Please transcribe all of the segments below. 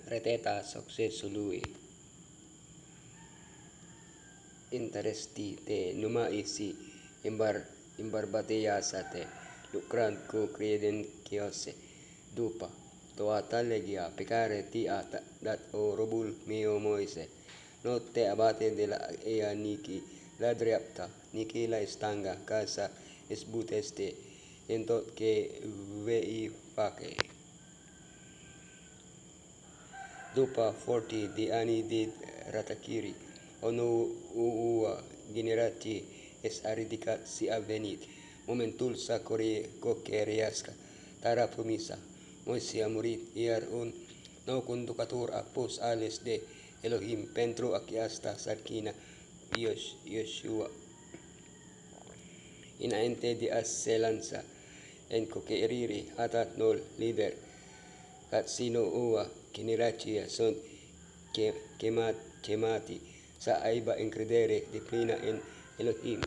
reteta successului interesti te numai si imbarbateasa te lucrand cu credenchiose dupa toa talegia pecare ti dat o robul mio Moise no te abate de la ea niki la dreapta niki la estanga casa esbuteste entot que vei face. Dopo 40 di anni di ratakiri, ono uua generati es aridikat si avenit, momentul sa kokeriaska, tara promisa, Moisia murit iar un no conducator apos ales de Elohim pentru akiasta sarkina Yoshua. Inaente di asselanza en kokeriri atat nol lider kat sino uwa kiniracia sunt kemati sa aiba en credere di plena en Elohim.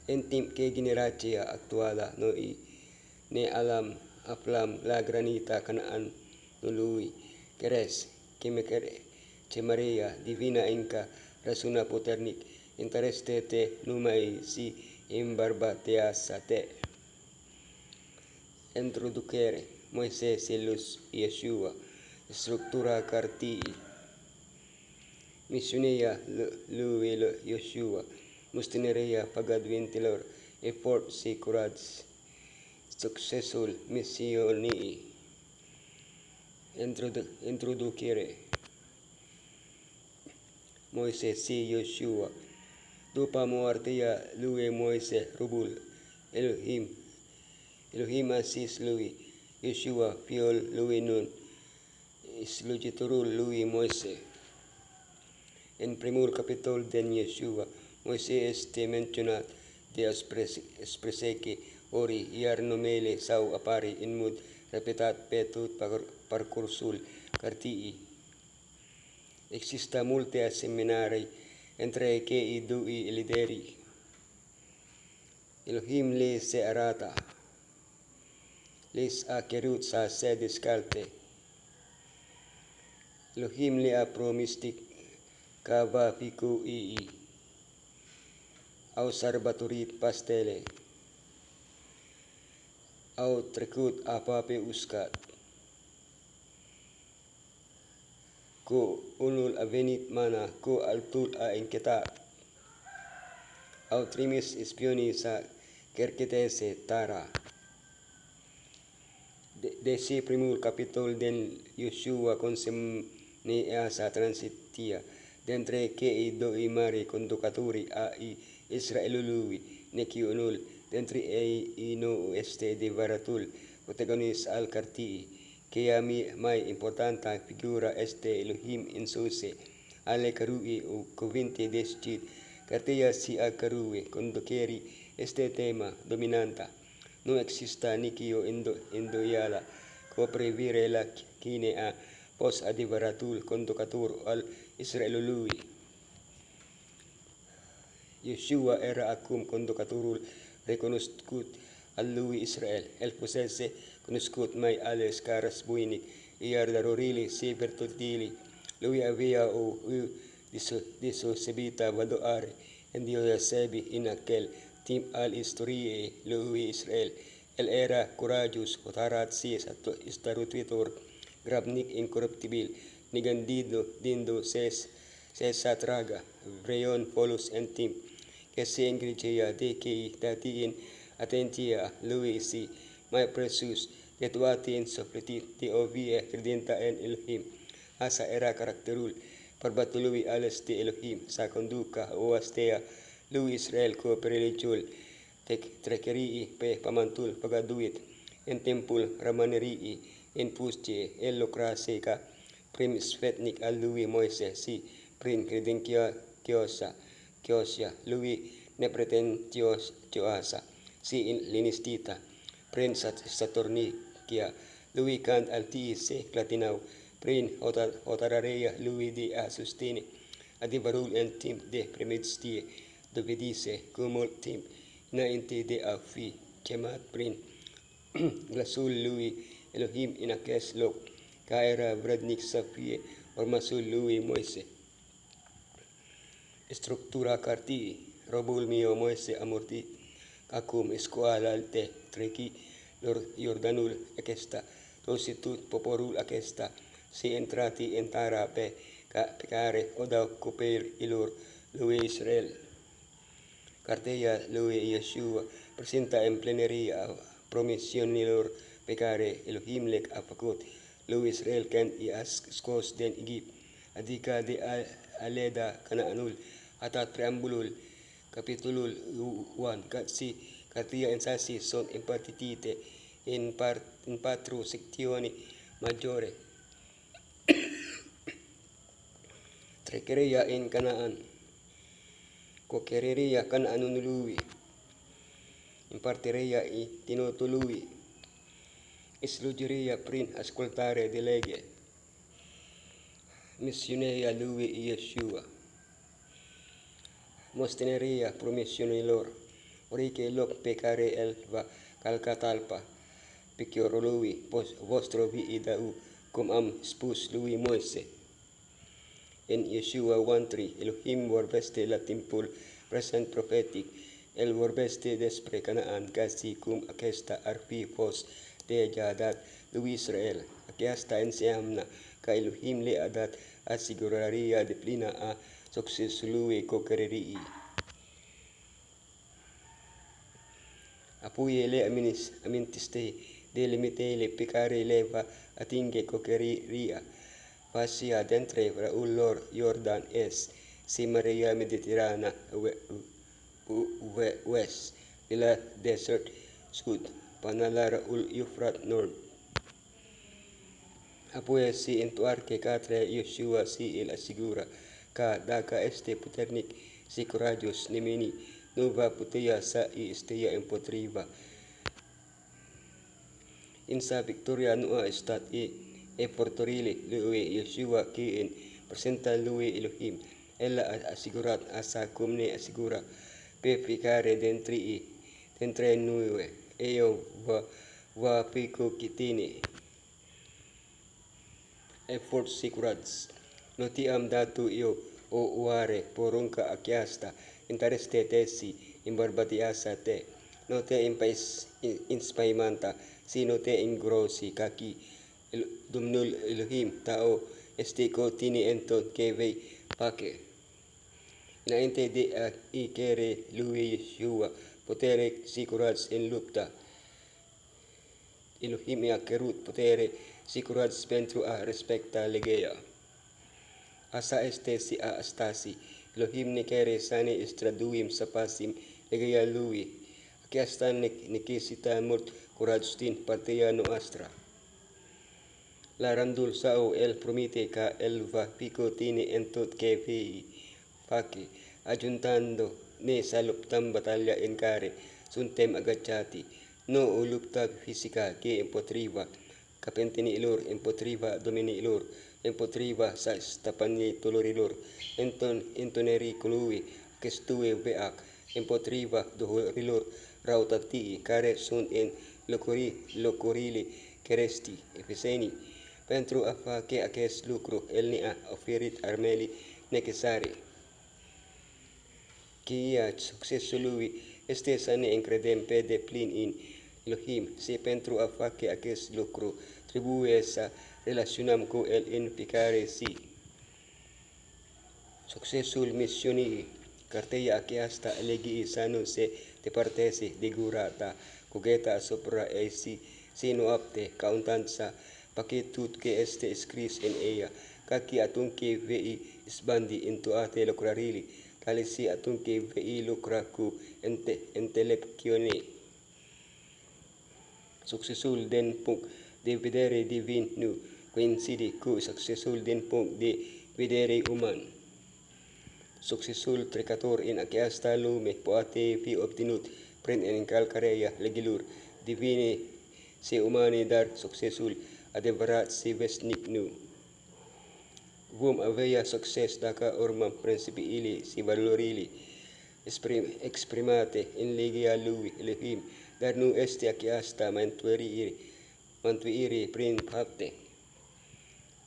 En tim que generacia actuala no i ne alam aplam la granita kanaan nului keres kemekere Maria divina enka rasuna poternik intereste te numai si imbarbateasa te. Introducere Moises Luz Yeshua Struktura Cartii Missioneia lui Yeshua Mustineria pagadvintilor effort securats successul missionii Introducere Moises si Yeshua Dupa moartea lui Moise rubul Elohim asis lui Yeshua fiol lui nun islugitorul lui Moise. En primul capitol den Yeshua Moise este menționat de expreseke ori iar numele sau apare în mod repetat pe tot parcursul cartii. Există multe asemănări între cei doi lideri. Elohim le se arată. Les a cerut să se descalte. Elohim le a promistic că va fi cu ei. Au sărbătorit pastele. Au trecut aproape uscat. Cu unul a venit mana, cu altul a închetat. Au trimis spionii să cerceteze tara. Desi primul capitol din Yeshua consemnează transiția dintre cei doi mari conducători ai Israelului, niciunul dintre ei nu este adevăratul protagonist al cartii, cea mai importantă figură este Elohim însuși, ale cărui cuvinte descid cartea și a cărui conducere este tema dominantă. Nu există nicio îndoială cu privire la cine a fost adevăratul conducător al Israelului. Yeshua era acum conducătorul recunoscut al lui Israel. El fusese cunoscut mai ales ca războinic, iar darurile și virtuțile lui avea o deosebită valoare îndeosebi în aquel timp al istoriei lui Israel. El era curajos, hotărât și stăruitor, grabnic, incoruptibil, negândind-o să atragă vreun folos în timp, că se îngrijea de cei dati în atenția lui și, mai presus de toate însufletit de o vie credentă în Elohim. Asta era caracterul bărbatului ales de Elohim să conducă o astea lui Israel cu prilegiul trecerii pe pământul păgăduit în timpul rămânerii în pustie. El lucrase ca prim sfetnic al lui Moise și prin credinciosa lui nepretențioasă și liniștită, prin statornicia lui când alții se clătinau, prin hotărârea lui de a susține adevărul în timp de primejdzie, dovedise cu mult timp înainte de a fi chemat prin glasul lui Elohim inakes lok, kaera bradnik safie, ormasul lui Moise. Struktura karti, robul mio Moise amorti, akum eskualalte treki, lor Jordanul ekesta, tositut poporul akesta, si entrati entara pe, pecare oda kuper ilur, lui Israel. Cartella lui Yeshua presenta en pleneria promisión ilur pecare Elohim lek apakut, lui Israel kan i skos den Egypt, adika de aleda kanaanul, atat preambulul, kapitulul 1, katsi katia ensasi son empatitite in patru sectioni majore. Trekereya in Kanaan, kokereya Kanaanun lui, impartereya i tinotului, islugereya prin ascoltare de lege, missioneya lui Yeshua, mostenereya promisione lor, orike lok pecare elva calcatalpa, picioro lui, vostro vi idau, cum am spus lui Moise. En Yeshua 1:3, Elohim vorbeste la timpul present prophetic, el vorbeste despre Canaan, casi cum aquesta arpi pos de jadat lui Israel, aquesta enseamna ca Elohim le adat asiguraria de plina a succesului coquererii. Apuie le amintiste de limitele pecare leva atinge coquereria, Pasia dentre Raul lor Jordan es, si Maria Mediterrana west, ila desert sud, panala Raul Euphrat nord. Apuye si entuarque catre Yeshua si il assigura, ca daca este puternic si corajos nemeni, nuva putea sa i estea empotriva. Insa victoria nua estat e portorile lui Yeshua que en presenta lui Elohim, ella asigurat asa comne assigura, pe ficare dentre noi, eo va pico kitine. Effort sicurats, notiam datu io o uare porunca aciasta, intereste tesi in barbatiasa te, note inspaimanta, sino te ingrossi kaki, Domnul Elohim tao este tini entot kevei pake. Nainte de a ikere lui Yeshua potere sicurats in lupta. Elohim e kerut potere sicurats pentru a respecta legea. Asa este si a astasi, Elohim ne kere sane estraduim sapasim legea lui. Akiastan nekisita murt kurajstin partea no astra. La randul sao el promite ca el va pico tine entot que vi pake, ajuntando ne sa luptam batalya en care, suntem agachati, no lupta fisica que empotriva, capentini ilor, empotriva domini ilor, empotriva sa stapani tolorilor, entoneri colui, que stue beak, empotriva dohorilor, rautati, care sunt en locorili, keresti, efeseni, pentru a face acest lucru, el ne-a oferit armele necesare. Cheia succesului este să ne încredem pe deplin în Elohim, și pentru a face acest lucru trebuie să relaționăm cu el în fiecare zi. Succesul misiunii, cartea aceasta elegii să nu se depărteze de gura ta, cugeta asupra ei si nu apte, cauntanța pachetul que este scris en ella, kaki atunque vei sbandi in toate lucrările, tale si atunque vei lucra cu intelecțiune. Succesul din punct de vedere divin nu coincide cu succesul din punct de vedere uman. Succesul trecător în această lume poate fi obținut prin încălcarea legilor divine și umane, dar succesul adevărat și veșnic nu. Vom avea succes dacă urmăm principiile și valorile exprimate în legea lui Elohim, dar nu este aceasta mantuiri prin parte.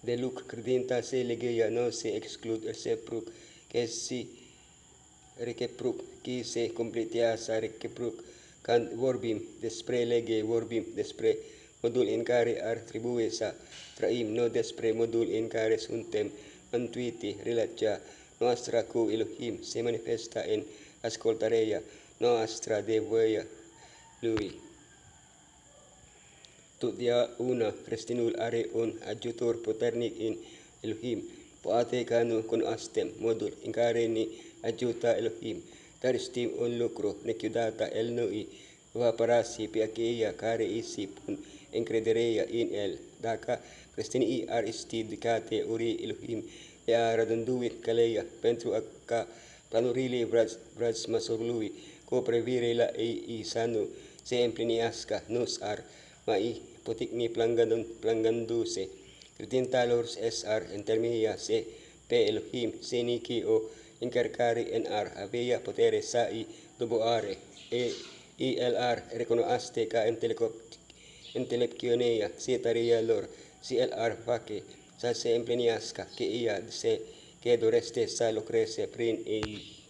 De luc credinta se legeia no se exclud reciproc, que si reciproc, qui se completiasa reciproc, cant verbim despre lege verbim despre modul in care ar tribue sa traim no despre modul in care suntem antuiti relatia nostra cu Elohim se manifesta in ascoltarea nostra de voia lui. Tutia una restinul are un adjutor paternic in Elohim, poate canu conastem modul in care ni adjuta Elohim, taristim un lucru necudata el noi, va parasi piaceia care isi pun incredereia in el, daca Christinii ar isti dicate uri Elohim, ea radunduit caleia, pentru ca planurili vrats masurlui, co previre la ei sanu, se empliniasca nos ar, mai poticni planganduse, credintalors es ar intermia se pe Elohim, se niki o incarcari en ar, avea potere sai doboare, ILR reconoaste ca intelectionea si taria lor, si LR face, sa se empleniasca, que ia se que doreste sa lo crece prin ei.